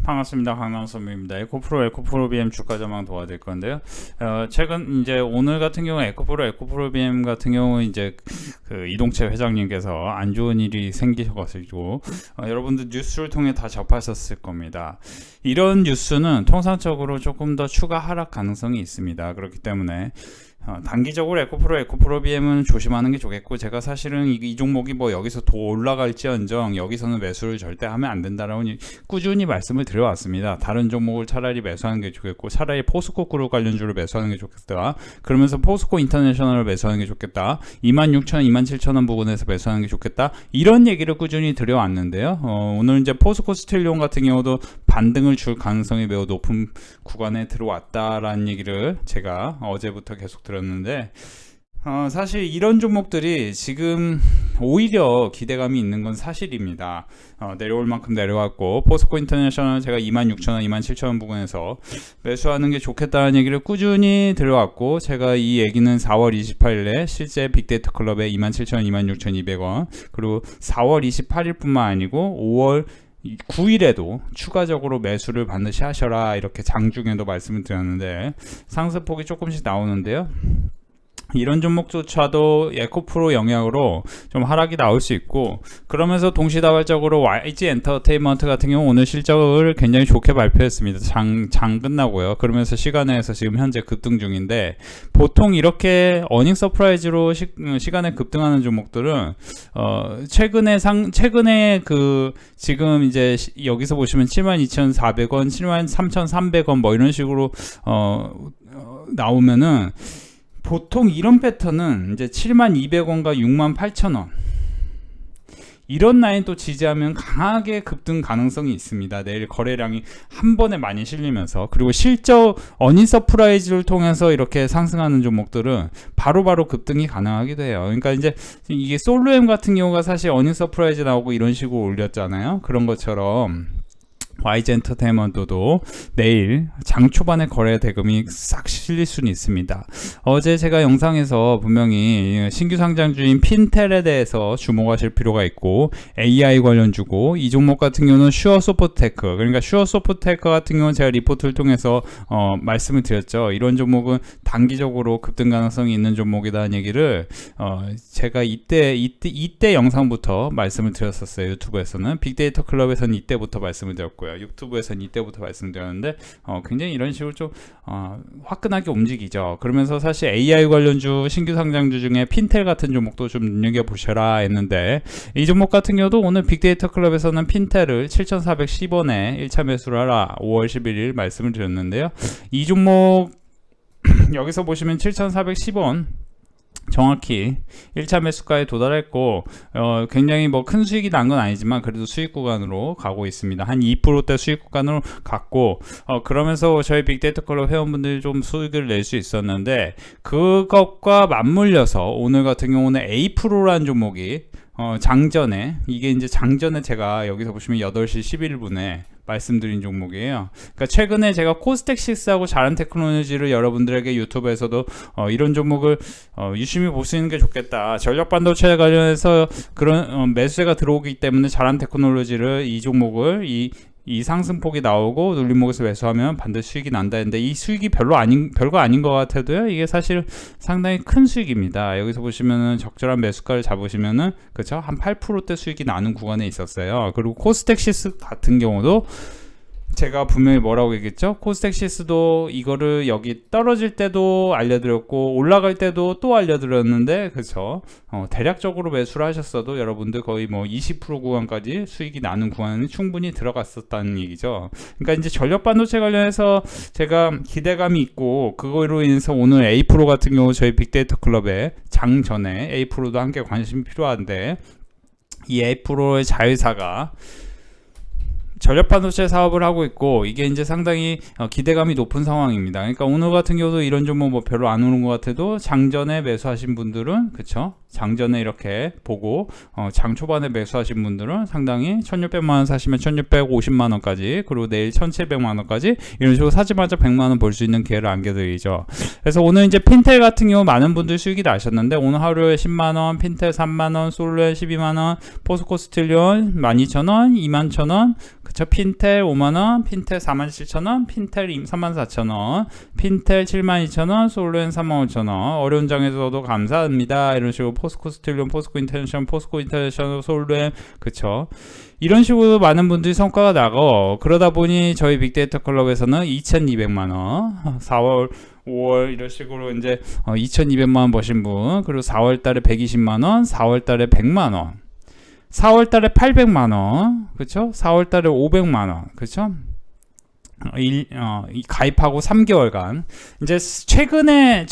반갑습니다. 강남선배입니다. 에코프로 BM 주가 전망 도와드릴 건데요. 최근 이제 오늘 같은 경우 에코프로 BM 같은 경우 이제 그 이동채 회장님께서 안 좋은 일이 생기셔가지고 여러분들 뉴스를 통해 다 접하셨을 겁니다. 이런 뉴스는 통상적으로 조금 더 추가 하락 가능성이 있습니다. 그렇기 때문에 단기적으로 에코프로 BM은 조심하는 게 좋겠고, 제가 사실은 이 종목이 뭐 여기서 더 올라갈지언정 여기서는 매수를 절대 하면 안 된다라고 꾸준히 말씀을 드려왔습니다. 다른 종목을 차라리 매수하는 게 좋겠고, 차라리 포스코 그룹 관련주를 매수하는 게 좋겠다. 그러면서 포스코 인터내셔널을 매수하는 게 좋겠다. 26,000원, 27,000원 부근에서 매수하는 게 좋겠다. 이런 얘기를 꾸준히 드려왔는데요. 오늘 이제 포스코 스틸리온 같은 경우도 반등을 줄 가능성이 매우 높은 구간에 들어왔다라는 얘기를 제가 어제부터 계속 들었는데, 사실 이런 종목들이 지금 오히려 기대감이 있는 건 사실입니다. 내려올 만큼 내려왔고, 포스코 인터내셔널 제가 26,000원, 27,000원 부근에서 매수하는 게 좋겠다는 얘기를 꾸준히 들어왔고, 제가 이 얘기는 4월 28일에 실제 빅데이터 클럽에 27,000원, 26,200원, 그리고 4월 28일 뿐만 아니고 5월 9일에도 추가적으로 매수를 반드시 하셔라, 이렇게 장중에도 말씀을 드렸는데 상승폭이 조금씩 나오는데요. 이런 종목조차도 에코프로 영향으로 좀 하락이 나올 수 있고, 그러면서 동시다발적으로 YG 엔터테인먼트 같은 경우 오늘 실적을 굉장히 좋게 발표했습니다. 장 끝나고요. 그러면서 시간에서 지금 현재 급등 중인데, 보통 이렇게 어닝 서프라이즈로 시간에 급등하는 종목들은 최근에 그 지금 이제 여기서 보시면 72,400원, 73,300원 뭐 이런 식으로 나오면은, 보통 이런 패턴은 이제 72,200원과 68,000원 이런 라인 또 지지하면 강하게 급등 가능성이 있습니다. 내일 거래량이 한 번에 많이 실리면서, 그리고 실적 어닝 서프라이즈를 통해서 이렇게 상승하는 종목들은 바로바로 급등이 가능하기도 해요. 그러니까 이제 이게 솔루엠 같은 경우가 사실 어닝 서프라이즈 나오고 이런 식으로 올렸잖아요. 그런 것처럼 YG 엔터테인먼트도 내일 장 초반에 거래 대금이 싹 실릴 수는 있습니다. 어제 제가 영상에서 분명히 신규 상장주인 핀텔에 대해서 주목하실 필요가 있고, AI 관련주고, 이 종목 같은 경우는 슈어소프트테크, 그러니까 슈어소프트테크 같은 경우는 제가 리포트를 통해서 말씀을 드렸죠. 이런 종목은 단기적으로 급등 가능성이 있는 종목이라는 얘기를 제가 이때 영상부터 말씀을 드렸었어요. 유튜브에서는 빅데이터 클럽에서는 이때부터 말씀을 드렸고요. 유튜브에서는 이때부터 말씀드렸는데 굉장히 이런 식으로 좀 화끈하게 움직이죠. 그러면서 사실 AI 관련주 신규 상장주 중에 핀텔 같은 종목도 좀 눈여겨보셔라 했는데, 이 종목 같은 경우도 오늘 빅데이터 클럽에서는 핀텔을 7,410원에 1차 매수를 하라 5월 11일 말씀을 드렸는데요. 이 종목 여기서 보시면 7,410원 정확히 1차 매수가에 도달했고, 굉장히 뭐 큰 수익이 난 건 아니지만 그래도 수익 구간으로 가고 있습니다. 한 2%대 수익 구간으로 갔고, 그러면서 저희 빅데이터 클럽 회원분들이 좀 수익을 낼 수 있었는데, 그것과 맞물려서 오늘 같은 경우는 A-프로라는 종목이 장전에, 이게 이제 장전에 제가 여기서 보시면 8시 11분에 말씀드린 종목이에요. 그러니까 최근에 제가 코스텍6하고 자란테크놀로지를 여러분들에게 유튜브에서도 이런 종목을 유심히 보시는 게 좋겠다, 전력 반도체 관련해서 그런 매수세가 들어오기 때문에 자란테크놀로지를, 이 종목을 이 상승폭이 나오고 눌림목에서 매수하면 반드시 수익이 난다 했는데, 이 수익이 별거 아닌 것 같아도요, 이게 사실 상당히 큰 수익입니다. 여기서 보시면은 적절한 매수가를 잡으시면은, 그쵸, 한 8%대 수익이 나는 구간에 있었어요. 그리고 코스텍시스 같은 경우도 제가 분명히 뭐라고 얘기했죠? 코스텍시스도 이거를 여기 떨어질 때도 알려드렸고 올라갈 때도 또 알려드렸는데, 그쵸, 대략적으로 매수를 하셨어도 여러분들 거의 뭐 20% 구간까지 수익이 나는 구간에 충분히 들어갔었다는 얘기죠. 그러니까 이제 전력 반도체 관련해서 제가 기대감이 있고, 그거로 인해서 오늘 A-프로 같은 경우 저희 빅데이터 클럽에 장 전에 A-프로도 함께 관심이 필요한데, 이 A-프로의 자회사가 전력 반도체 사업을 하고 있고, 이게 이제 상당히 기대감이 높은 상황입니다. 그러니까 오늘 같은 경우도 이런 종목 뭐 별로 안 오는 것 같아도 장전에 매수하신 분들은, 그쵸, 장전에 이렇게 보고 장 초반에 매수하신 분들은 상당히 1,600만원 사시면 1,650만원까지, 그리고 내일 1,700만원까지 이런 식으로 사자마자 100만원 벌 수 있는 기회를 안겨드리죠. 그래서 오늘 이제 핀텔 같은 경우 많은 분들 수익이 나셨는데, 오늘 하루에 10만원, 핀텔 3만원, 솔루엔 12만원, 포스코 스틸리온 12,000원, 21,000원, 그쵸? 핀텔 5만원, 핀텔 47,000원, 핀텔 34,000원, 핀텔 72,000원, 솔루엔 35,000원. 어려운 장에서도 감사합니다. 이런 식으로 포스코 스틸리온, 포스코 인터내셔널, 솔루엔, 그쵸? 이런 식으로 많은 분들이 성과가 나고, 그러다 보니 저희 빅데이터 클럽에서는 2,200만원, 4월 5월 이런 식으로 이제 2,200만원 버신 분, 그리고 4월 달에 120만원, 4월 달에 100만원, 4월 달에 800만원, 그쵸? 4월 달에 500만원, 그쵸? 가입하고 3개월간 이제 최근에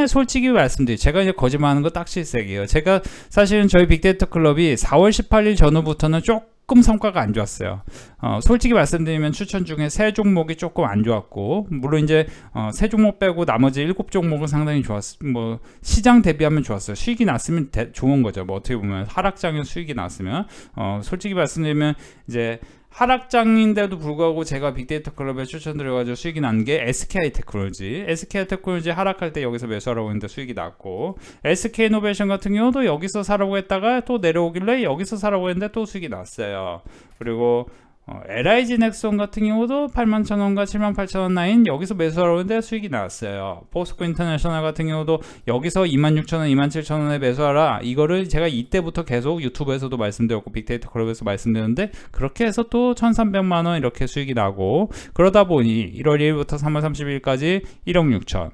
솔직히 말씀드리죠. 제가 이제 거짓말하는 거 딱실색이에요. 제가 사실은 저희 빅데이터 클럽이 4월 18일 전후부터는 조금 성과가 안 좋았어요. 솔직히 말씀드리면 추천 중에 3종목이 조금 안 좋았고, 물론 이제 3종목 빼고 나머지 7종목은 상당히 뭐 시장 대비하면 좋았어요. 수익이 났으면 좋은 거죠. 뭐 어떻게 보면 하락장에 수익이 났으면 솔직히 말씀드리면 이제 하락장인데도 불구하고 제가 빅데이터 클럽에 추천드려가지고 수익이 난 게 SKI 테크놀로지 하락할 때 여기서 매수하라고 했는데 수익이 났고, SK이노베이션 같은 경우도 여기서 사라고 했다가 또 내려오길래 여기서 사라고 했는데 또 수익이 났어요. 그리고 LIG 넥슨 같은 경우도 81,000원과 78,000원 라인 여기서 매수하라고 했는데 수익이 나왔어요. 포스코 인터내셔널 같은 경우도 여기서 26,000원, 27,000원에 매수하라, 이거를 제가 이때부터 계속 유튜브에서도 말씀드렸고 빅데이터 클럽에서 말씀드렸는데, 그렇게 해서 또 1,300만원 이렇게 수익이 나고, 그러다 보니 1월 1일부터 3월 30일까지 1억 6천,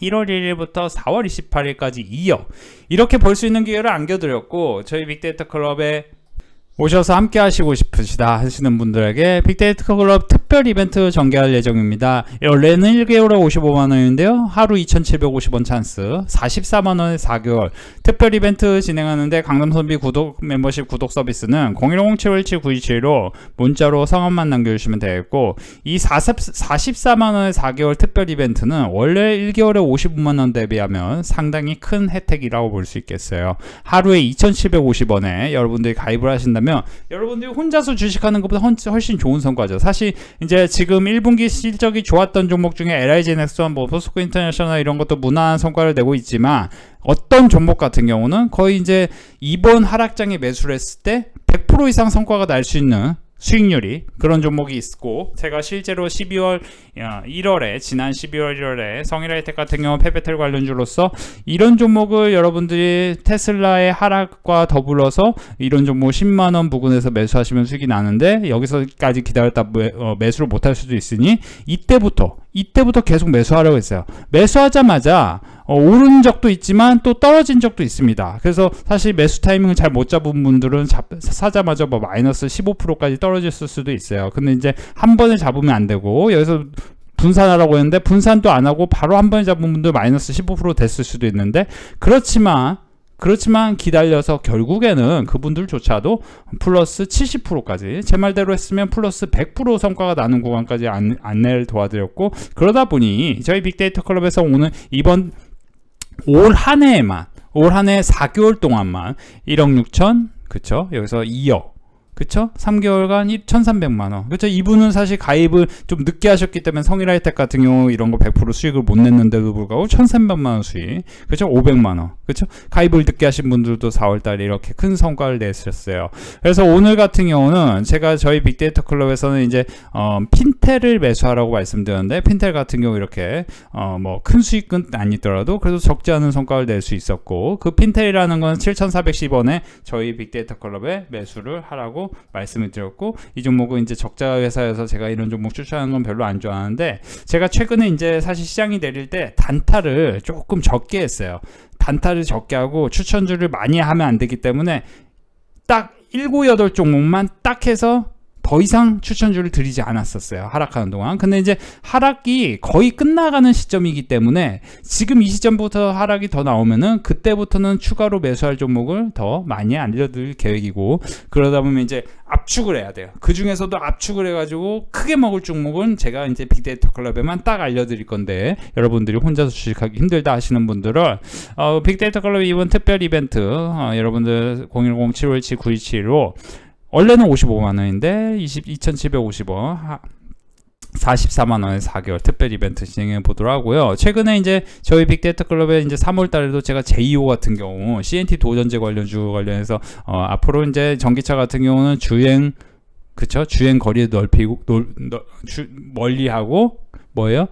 1월 1일부터 4월 28일까지 2억, 이렇게 벌 수 있는 기회를 안겨드렸고, 저희 빅데이터 클럽에 오셔서 함께 하시고 싶으시다 하시는 분들에게 빅데이터 클럽 특별 이벤트 전개할 예정입니다. 원래는 1개월에 55만원인데요 하루 2,750원 찬스, 44만원에 4개월 특별 이벤트 진행하는데, 강남선비 멤버십 구독 서비스는 010-717-927로 문자로 성함만 남겨주시면 되겠고, 이 44만원에 4개월 특별 이벤트는 원래 1개월에 55만원 대비하면 상당히 큰 혜택이라고 볼 수 있겠어요. 하루에 2,750원에 여러분들이 가입을 하신다면 여러분들이 혼자서 주식하는 것보다 훨씬 좋은 성과죠. 사실 이제 지금 1분기 실적이 좋았던 종목 중에 LIG 넥슨, 뭐 포스코 인터내셔널 이런 것도 무난한 성과를 내고 있지만, 어떤 종목 같은 경우는 거의 이제 이번 하락장에 매수를 했을 때 100% 이상 성과가 날 수 있는 수익률이, 그런 종목이 있고, 제가 실제로 지난 12월 1월에 성일하이텍 같은 경우 페베텔 관련주로서 이런 종목을 여러분들이 테슬라의 하락과 더불어서 이런 종목 10만원 부근에서 매수하시면 수익이 나는데, 여기서까지 기다렸다 매수를 못할 수도 있으니 이때부터 계속 매수하려고 했어요. 매수하자마자 오른 적도 있지만 또 떨어진 적도 있습니다. 그래서 사실 매수 타이밍을 잘 못 잡은 분들은 사자마자 뭐 마이너스 15%까지 떨어졌을 수도 있어요. 근데 이제 한 번에 잡으면 안 되고, 여기서 분산하라고 했는데 분산도 안 하고 바로 한 번에 잡은 분들 마이너스 15% 됐을 수도 있는데, 그렇지만 기다려서 결국에는 그분들조차도 플러스 70%까지, 제 말대로 했으면 플러스 100% 성과가 나는 구간까지 안내를 도와드렸고, 그러다 보니 저희 빅데이터 클럽에서 오늘 이번 올 한 해 4개월 동안만 1억 6천, 그쵸? 여기서 2억, 그쵸? 3개월간 1,300만원. 그쵸? 이분은 사실 가입을 좀 늦게 하셨기 때문에 성일하이텍 같은 경우 이런 거 100% 수익을 못 냈는데도 불구하고 1,300만원 수익. 그쵸? 500만원. 그쵸? 가입을 늦게 하신 분들도 4월달에 이렇게 큰 성과를 냈었어요. 그래서 오늘 같은 경우는 제가 저희 빅데이터 클럽에서는 이제, 핀텔을 매수하라고 말씀드렸는데, 핀텔 같은 경우 이렇게, 뭐 큰 수익은 아니더라도 그래도 적지 않은 성과를 낼 수 있었고, 그 핀텔이라는 건 7,410원에 저희 빅데이터 클럽에 매수를 하라고 말씀을 드렸고, 이 종목은 이제 적자 회사여서 제가 이런 종목 추천하는 건 별로 안 좋아하는데, 제가 최근에 이제 사실 시장이 내릴 때 단타를 조금 적게 했어요. 단타를 적게 하고 추천주를 많이 하면 안 되기 때문에 딱 7, 8종목만 딱 해서 더 이상 추천주를 드리지 않았었어요, 하락하는 동안. 근데 이제 하락이 거의 끝나가는 시점이기 때문에 지금 이 시점부터 하락이 더 나오면은 그때부터는 추가로 매수할 종목을 더 많이 알려드릴 계획이고, 그러다 보면 이제 압축을 해야 돼요. 그 중에서도 압축을 해가지고 크게 먹을 종목은 제가 이제 빅데이터 클럽에만 딱 알려드릴 건데, 여러분들이 혼자서 주식하기 힘들다 하시는 분들은 빅데이터 클럽 이번 특별 이벤트, 여러분들 010-757-927로 원래는 55만원인데 2,750원 44만원에 4개월 특별 이벤트 진행해 보도록 하고요. 최근에 이제 저희 빅데이터 클럽에 이제 3월 달에도 제가 제2호 같은 경우 CNT 도전제 관련주 관련해서 앞으로 이제 전기차 같은 경우는 주행 그쵸? 주행 거리를 넓히고 멀리하고 뭐예요?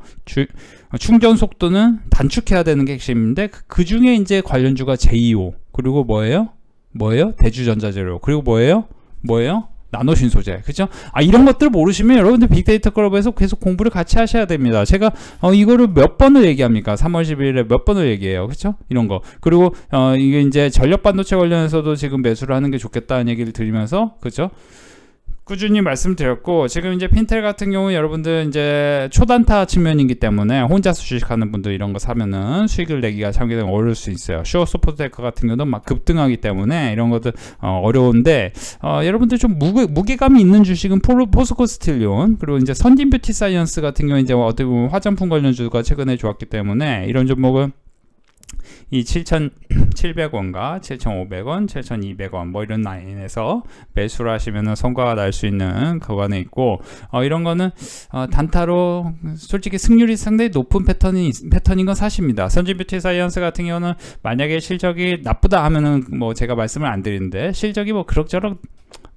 충전 속도는 단축해야 되는 게 핵심인데 그 중에 이제 관련주가 제2호 그리고 뭐예요? 대주전자재료 그리고 뭐예요? 나노신소재 그죠? 이런 것들 모르시면 여러분들 빅데이터 클럽에서 계속 공부를 같이 하셔야 됩니다. 제가 이거를 몇 번을 얘기합니까? 3월 11일에 몇 번을 얘기해요. 그쵸? 이런 거. 그리고 이게 이제 전력 반도체 관련해서도 지금 매수를 하는 게 좋겠다는 얘기를 드리면서 그죠? 꾸준히 말씀드렸고 지금 이제 핀텔 같은 경우 여러분들 이제 초단타 측면이기 때문에 혼자서 주식하는 분들 이런 거 사면은 수익을 내기가 상당히 어려울 수 있어요. 슈어소프트테크 같은 경우는 막 급등하기 때문에 이런 것들 어려운데 여러분들 좀 무게감이 있는 주식은 포스코 스틸리온 그리고 이제 선진 뷰티 사이언스 같은 경우 이제 어떻게 보면 화장품 관련주가 최근에 좋았기 때문에 이런 종목은 이 7,700원과 7,500원, 7,200원 뭐 이런 라인에서 매수를 하시면은 성과가 날 수 있는 구간에 있고 이런 거는 단타로 솔직히 승률이 상당히 높은 패턴인 건 사실입니다. 선진 뷰티 사이언스 같은 경우는 만약에 실적이 나쁘다 하면은 뭐 제가 말씀을 안 드리는데 실적이 뭐 그럭저럭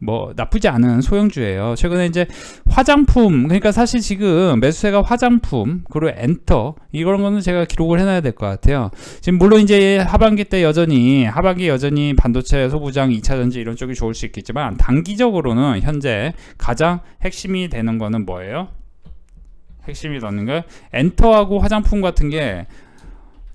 뭐 나쁘지 않은 소형주예요. 최근에 이제 화장품 그러니까 사실 지금 매수세가 화장품 그리고 엔터 이런 거는 제가 기록을 해놔야 될 것 같아요. 지금 물론 이제 하반기 여전히 반도체 소부장 2차전지 이런 쪽이 좋을 수 있겠지만 단기적으로는 현재 가장 핵심이 되는 거는 뭐예요? 핵심이 되는 거 엔터하고 화장품 같은 게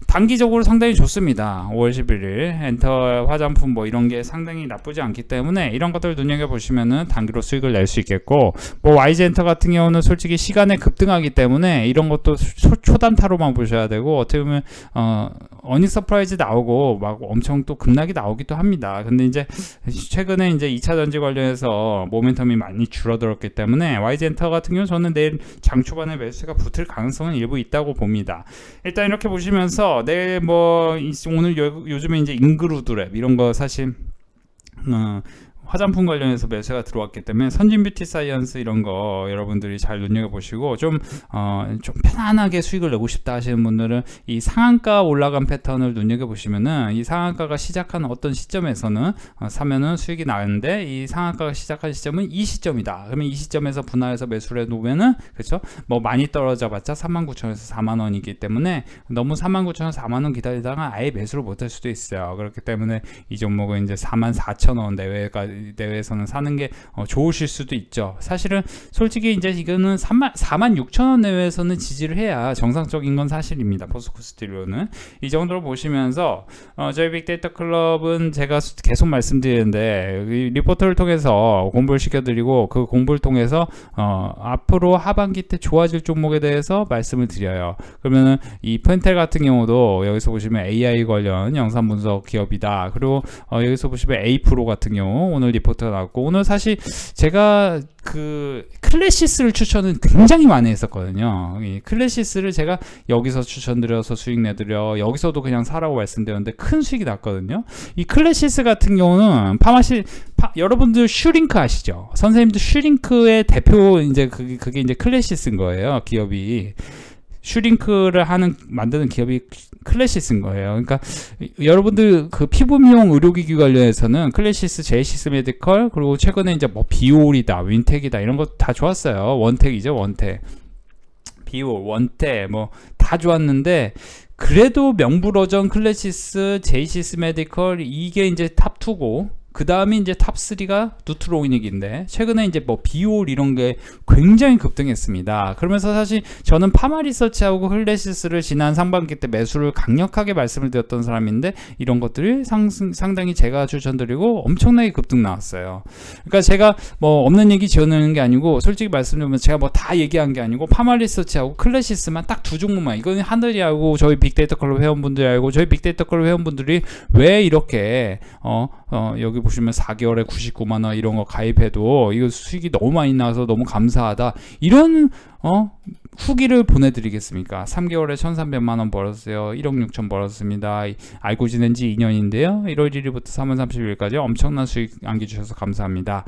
단기적으로 상당히 좋습니다. 5월 11일 엔터 화장품 뭐 이런 게 상당히 나쁘지 않기 때문에 이런 것들 눈여겨보시면은 단기로 수익을 낼 수 있겠고 뭐 YG 엔터 같은 경우는 솔직히 시간에 급등하기 때문에 이런 것도 초단타로만 보셔야 되고 어떻게 보면 어닝 서프라이즈 나오고 막 엄청 또 급락이 나오기도 합니다. 근데 이제 최근에 이제 2차 전지 관련해서 모멘텀이 많이 줄어들었기 때문에 YG 엔터 같은 경우는 저는 내일 장 초반에 매수세가 붙을 가능성은 일부 있다고 봅니다. 일단 이렇게 보시면서 내일 뭐 오늘 요즘에 이제 인그루드랩 이런 거 사실 화장품 관련해서 매수가 들어왔기 때문에 선진 뷰티 사이언스 이런 거 여러분들이 잘 눈여겨보시고 좀 편안하게 수익을 내고 싶다 하시는 분들은 이 상한가 올라간 패턴을 눈여겨보시면은 이 상한가가 시작한 어떤 시점에서는 사면은 수익이 나는데 이 상한가가 시작한 시점은 이 시점이다. 그러면 이 시점에서 분할해서 매수를 해놓으면은 그렇죠? 뭐 많이 떨어져 봤자 39,000원에서 4만원이기 때문에 너무 39,000원 4만원 기다리다가 아예 매수를 못할 수도 있어요. 그렇기 때문에 이 종목은 이제 44,000원 내외에서는 사는 게 좋으실 수도 있죠. 사실은 솔직히 이제 이거는 46,000원 내외에서는 지지를 해야 정상적인 건 사실입니다. 포스코 스틸리온은 이 정도로 보시면서 저희 빅데이터 클럽은 제가 계속 말씀드리는데 리포터를 통해서 공부를 시켜드리고 그 공부를 통해서 앞으로 하반기 때 좋아질 종목에 대해서 말씀을 드려요. 그러면은 이 펜텔 같은 경우도 여기서 보시면 AI 관련 영상 분석 기업이다. 그리고 여기서 보시면 A-프로 같은 경우 오늘 리포트가 나왔고 오늘 사실 제가 그 클래시스를 추천은 굉장히 많이 했었거든요. 이 클래시스를 제가 여기서 추천드려서 수익 내드려 여기서도 그냥 사라고 말씀드렸는데 큰 수익이 났거든요. 이 클래시스 같은 경우는 여러분들 슈링크 아시죠? 선생님들 슈링크의 대표 이제 그게 이제 클래시스인 거예요. 기업이 슈링크를 만드는 기업이 클래시스인 거예요. 그러니까 여러분들 그 피부 미용 의료기기 관련해서는 클래시스, 제이시스 메디컬 그리고 최근에 이제 뭐 비올이다, 윈텍이다 이런 거 다 좋았어요. 원텍이죠, 원텍. 비올, 원텍 뭐 다 좋았는데 그래도 명불허전 클래시스, 제이시스 메디컬 이게 이제 탑 2고 그 다음에 이제 탑 3가 누트로이닉인데 최근에 이제 뭐 비올 이런 게 굉장히 급등했습니다. 그러면서 사실 저는 파마리서치하고 클래시스를 지난 상반기 때 매수를 강력하게 말씀을 드렸던 사람인데 이런 것들이 상당히 제가 추천드리고 엄청나게 급등 나왔어요. 그러니까 제가 뭐 없는 얘기 지어내는 게 아니고 솔직히 말씀드리면 제가 뭐 다 얘기한 게 아니고 파마리서치하고 클래시스만 딱 두 종목만 이거는 하늘이 알고 저희 빅데이터 클럽 회원분들이 알고 저희 빅데이터 클럽 회원분들이 왜 이렇게 여기 보시면 4개월에 99만원 이런 거 가입해도 이거 수익이 너무 많이 나와서 너무 감사하다 이런 후기를 보내드리겠습니까? 3개월에 1300만원 벌었어요. 1억 6천 벌었습니다. 알고 지낸 지 2년인데요 1월 1일부터 3월 30일까지 엄청난 수익 안겨주셔서 감사합니다.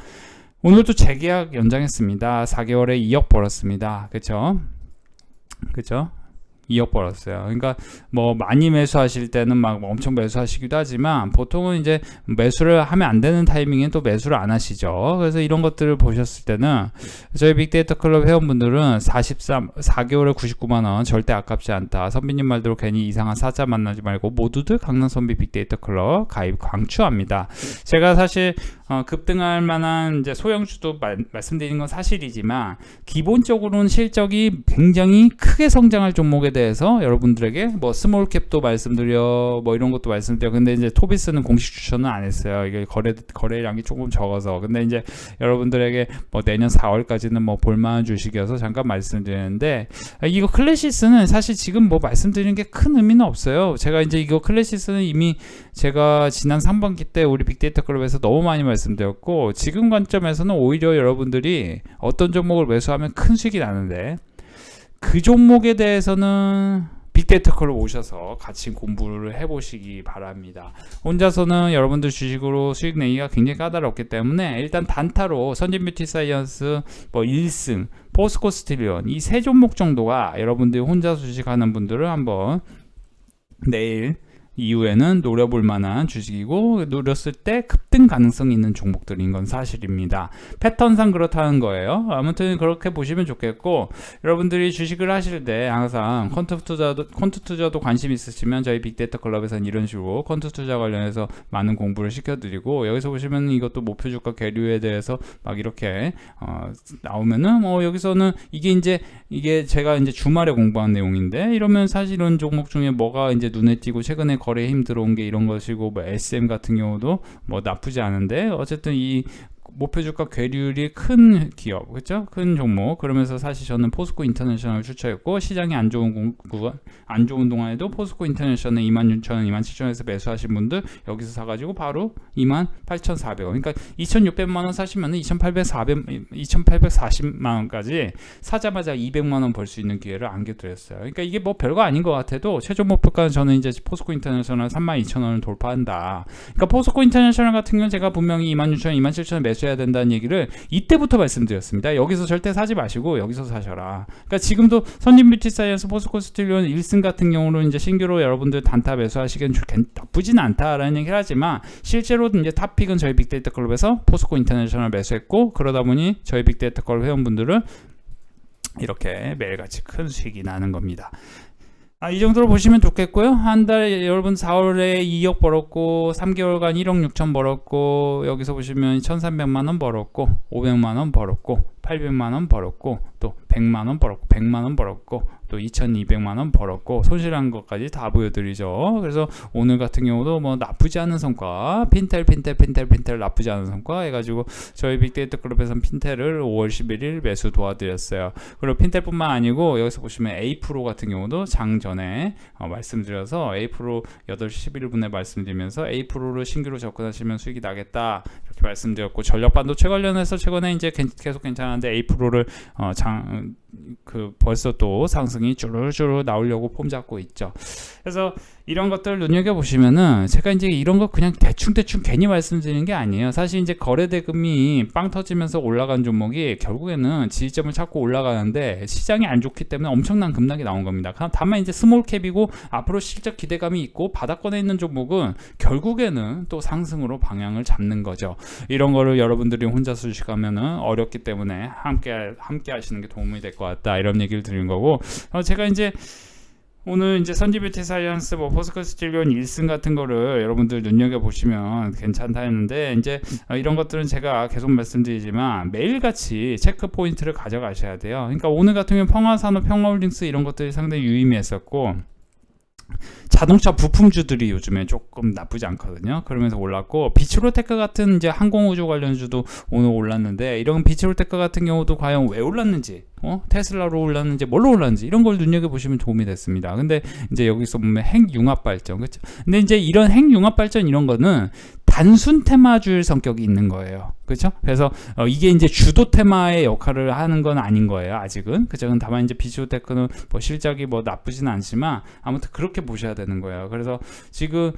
오늘도 재계약 연장했습니다. 4개월에 2억 벌었습니다. 그쵸? 2억 벌었어요. 그러니까 뭐 많이 매수하실 때는 막 엄청 매수하시기도 하지만 보통은 이제 매수를 하면 안 되는 타이밍에 또 매수를 안 하시죠. 그래서 이런 것들을 보셨을 때는 저희 빅데이터 클럽 회원분들은 4개월에 99만 원 절대 아깝지 않다. 선비님 말대로 괜히 이상한 사자 만나지 말고 모두들 강남선비 빅데이터 클럽 가입 강추합니다. 제가 사실 급등할 만한 이제 소형주도 말씀드리는 건 사실이지만 기본적으로는 실적이 굉장히 크게 성장할 종목에 대해서 여러분들에게 뭐 스몰캡도 말씀드려 뭐 이런 것도 말씀드려. 근데 이제 토비스는 공식 추천은 안 했어요. 이게 거래량이 조금 적어서. 근데 이제 여러분들에게 뭐 내년 4월까지는 뭐 볼만한 주식이어서 잠깐 말씀드리는데, 이거 클래시스는 사실 지금 뭐 말씀드리는 게 큰 의미는 없어요. 제가 이제 이거 클래시스는 이미 제가 지난 3분기 때 우리 빅데이터 클럽에서 너무 많이 말씀드렸고, 지금 관점에서는 오히려 여러분들이 어떤 종목을 매수하면 큰 수익이 나는데 그 종목에 대해서는 빅데이터 클럽 오셔서 같이 공부를 해보시기 바랍니다. 혼자서는 여러분들 주식으로 수익 내기가 굉장히 까다롭기 때문에 일단 단타로 선진뷰티사이언스, 뭐 1승, 포스코스틸리온 이 세 종목 정도가 여러분들이 혼자 주식하는 분들을 한번 내일 이후에는 노려볼 만한 주식이고, 노렸을 때 급등 가능성이 있는 종목들인 건 사실입니다. 패턴상 그렇다는 거예요. 아무튼 그렇게 보시면 좋겠고, 여러분들이 주식을 하실 때 항상 퀀트 투자도 관심 있으시면 저희 빅데이터 클럽에서는 이런 식으로 퀀트 투자 관련해서 많은 공부를 시켜드리고, 여기서 보시면 이것도 목표 주가 계류에 대해서 막 이렇게 나오면은 여기서는 이게 제가 이제 주말에 공부한 내용인데, 이러면 사실 이런 종목 중에 뭐가 이제 눈에 띄고 최근에 거래에 힘 들어온 게 이런 것이고, 뭐 SM 같은 경우도 뭐 나쁘지 않은데, 어쨌든 이 목표 주가 괴율이 큰 기업, 그렇죠? 큰 종목. 그러면서 사실 저는 포스코 인터내셔널을 추천했고, 시장이 안 좋은 동안에도 포스코 인터내셔널 26,000원, 27,000원에서 매수하신 분들 여기서 사가지고 바로 28,400원. 그러니까 2,600만 원 사시면 2,840만 원까지 사자마자 200만 원 벌 수 있는 기회를 안겨드렸어요. 그러니까 이게 뭐 별거 아닌 것 같아도 최종 목표가는 저는 이제 포스코 인터내셔널 32,000원을 돌파한다. 그러니까 포스코 인터내셔널 같은 경우는 제가 분명히 26,000원, 27,000원 매수해야 된다는 얘기를 이때부터 말씀드렸습니다. 여기서 절대 사지 마시고 여기서 사셔라. 그러니까 지금도 선진뷰티사이언스, 포스코스틸리온 1승 같은 경우로 이제 신규로 여러분들 단타 매수하시기엔 나쁘진 않다라는 얘기를 하지만, 실제로 이제 탑픽은 저희 빅데이터 클럽에서 포스코 인터내셔널 매수했고, 그러다 보니 저희 빅데이터 클럽 회원분들은 이렇게 매일같이 큰 수익이 나는 겁니다. 이 정도로 보시면 좋겠고요. 한 달 여러분 4월에 2억 벌었고, 3개월간 1억 6천 벌었고, 여기서 보시면 1,300만 원 벌었고, 500만 원 벌었고, 800만 원 벌었고, 또 100만 원 벌었고, 100만 원 벌었고, 또 2,200만 원 벌었고, 손실한 것까지 다 보여드리죠. 그래서 오늘 같은 경우도 뭐 나쁘지 않은 성과, 핀텔 나쁘지 않은 성과 해가지고 저희 빅데이터 클럽에서는 핀텔을 5월 11일 매수 도와드렸어요. 그리고 핀텔뿐만 아니고 여기서 보시면 A-프로 같은 경우도 장 전에 말씀드려서 A-프로 8시 11분에 말씀드리면서 A-프로를 신규로 접근하시면 수익이 나겠다 이렇게 말씀드렸고, 전력반도체 관련해서 최근에 이제 계속 괜찮은데 A-프로를 벌써 또 상승이 쭈르쭈르 나오려고 폼 잡고 있죠. 그래서 이런 것들 눈여겨보시면은 제가 이제 이런 거 그냥 대충 괜히 말씀드리는 게 아니에요. 사실 이제 거래대금이 빵 터지면서 올라간 종목이 결국에는 지지점을 찾고 올라가는데 시장이 안 좋기 때문에 엄청난 급락이 나온 겁니다. 다만 이제 스몰캡이고 앞으로 실적 기대감이 있고 바닥권에 있는 종목은 결국에는 또 상승으로 방향을 잡는 거죠. 이런 거를 여러분들이 혼자 수식하면은 어렵기 때문에 함께 하시는 게 도움이 될 것 같다, 이런 얘기를 드리는 거고, 제가 이제 오늘 이제 선진뷰티사이언스, 뭐 포스코스틸리온 1승 같은 거를 여러분들 눈여겨보시면 괜찮다 했는데, 이제 이런 것들은 제가 계속 말씀드리지만 매일같이 체크 포인트를 가져가셔야 돼요. 그러니까 오늘 같은 경우는 평화산업, 평화홀딩스 이런 것들이 상당히 유의미했었고, 자동차 부품주들이 요즘에 조금 나쁘지 않거든요. 그러면서 올랐고, 비츠로테크 같은 이제 항공우주 관련주도 오늘 올랐는데, 이런 비츠로테크 같은 경우도 과연 왜 올랐는지, 테슬라로 올랐는지 뭘로 올랐는지 이런 걸 눈여겨보시면 도움이 됐습니다. 근데 이제 여기서 보면 핵융합 발전, 그렇죠? 근데 이제 이런 핵융합 발전 이런 거는 단순 테마주의 성격이 있는 거예요. 그렇죠? 그래서 이게 이제 주도 테마의 역할을 하는 건 아닌 거예요. 아직은. 그죠? 다만 이제 비츠로테크는 뭐 실적이 뭐 나쁘진 않지만 아무튼 그렇게 보셔야 되는 거예요. 그래서 지금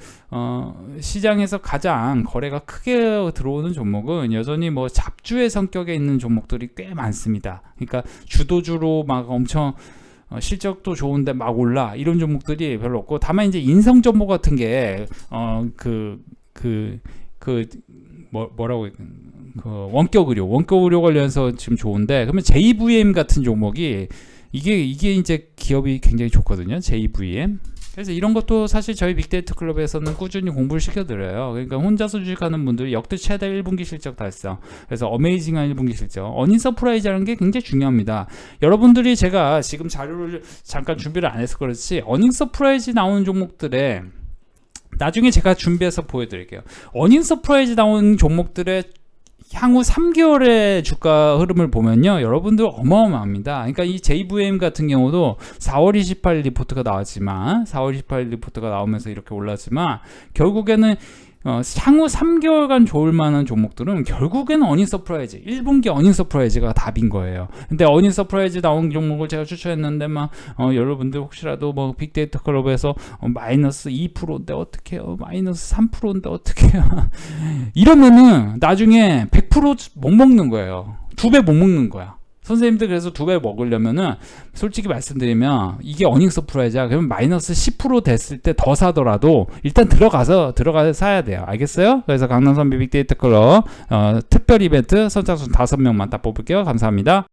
시장에서 가장 거래가 크게 들어오는 종목은 여전히 뭐 잡주의 성격에 있는 종목들이 꽤 많습니다. 그러니까 주도주로 막 엄청 실적도 좋은데 막 올라 이런 종목들이 별로 없고, 다만 이제 인성 정보 같은 게 뭐라고 그 원격 의료 관련해서 지금 좋은데, 그러면 JVM 같은 종목이 이게 이제 기업이 굉장히 좋거든요. JVM. 그래서 이런 것도 사실 저희 빅데이터 클럽에서는 꾸준히 공부를 시켜드려요. 그러니까 혼자서 주식하는 분들이 역대 최대 1분기 실적 달성, 그래서 어메이징한 1분기 실적, 어닝 서프라이즈라는 게 굉장히 중요합니다. 여러분들이, 제가 지금 자료를 잠깐 준비를 안 해서 그렇지, 어닝 서프라이즈 나오는 종목들에 나중에 제가 준비해서 보여드릴게요. 어닝 서프라이즈 나온 종목들의 향후 3개월의 주가 흐름을 보면요, 여러분들 어마어마합니다. 그러니까 이 JVM 같은 경우도 4월 28일 리포트가 나왔지만, 4월 28일 리포트가 나오면서 이렇게 올랐지만, 결국에는 향후 3개월간 좋을 만한 종목들은 결국에는 어닝 서프라이즈, 1분기 어닝 서프라이즈가 답인 거예요. 근데 어닝 서프라이즈 나온 종목을 제가 추천했는데 여러분들 혹시라도 빅데이터 클럽에서 마이너스 2%인데 어떡해요, 마이너스 3%인데 어떡해요 이러면은 나중에 100% 못 먹는 거예요. 2배 못 먹는 거야. 선생님들 그래서 2배 먹으려면은, 솔직히 말씀드리면 이게 어닝 서프라이즈야. 그러면 마이너스 10% 됐을 때 더 사더라도 일단 들어가서 사야 돼요. 알겠어요? 그래서 강남선비 빅데이터 클럽 특별 이벤트 선착순 5명만 딱 뽑을게요. 감사합니다.